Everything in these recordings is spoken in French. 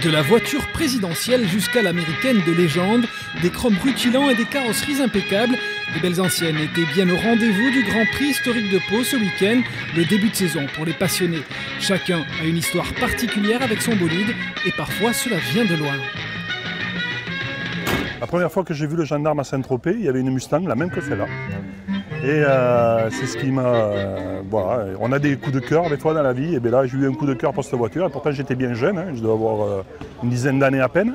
De la voiture présidentielle jusqu'à l'américaine de légende, des chromes rutilants et des carrosseries impeccables, les belles anciennes étaient bien au rendez-vous du Grand Prix historique de Pau ce week-end, le début de saison pour les passionnés. Chacun a une histoire particulière avec son bolide et parfois cela vient de loin. La première fois que j'ai vu le gendarme à Saint-Tropez, il y avait une Mustang, la même que celle-là. Et c'est ce qui m'a... voilà, on a des coups de cœur des fois dans la vie, et bien là j'ai eu un coup de cœur pour cette voiture, et pourtant j'étais bien jeune, hein, je dois avoir une dizaine d'années à peine.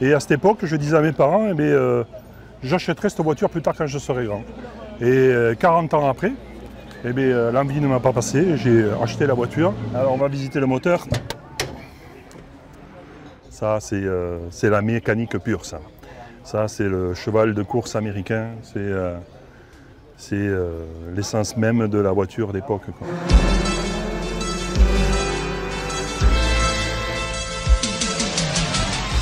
Et à cette époque, je disais à mes parents, eh bien, j'achèterai cette voiture plus tard quand je serai grand. Et 40 ans après, eh bien, l'envie ne m'a pas passé, j'ai acheté la voiture. Alors on va visiter le moteur. Ça c'est la mécanique pure, ça. Ça c'est le cheval de course américain, c'est l'essence même de la voiture d'époque.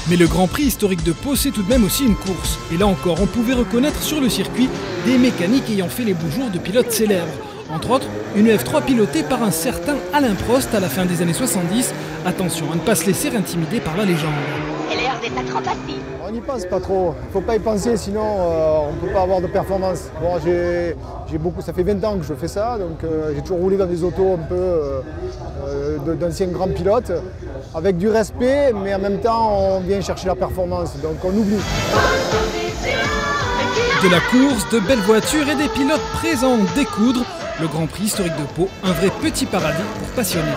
Mais le Grand Prix historique de Pau, c'est tout de même aussi une course. Et là encore, on pouvait reconnaître sur le circuit des mécaniques ayant fait les beaux jours de pilotes célèbres. Entre autres, une F3 pilotée par un certain Alain Prost à la fin des années 70. Attention à ne pas se laisser intimider par la légende. C'est l'heure des pas trop faciles. On n'y pense pas trop, il ne faut pas y penser, sinon on ne peut pas avoir de performance. Bon, ça fait 20 ans que je fais ça, donc j'ai toujours roulé dans des autos un peu d'anciens grands pilotes, avec du respect, mais en même temps on vient chercher la performance, donc on oublie. De la course, de belles voitures et des pilotes présents en découdre, le Grand Prix historique de Pau, un vrai petit paradis pour passionnés.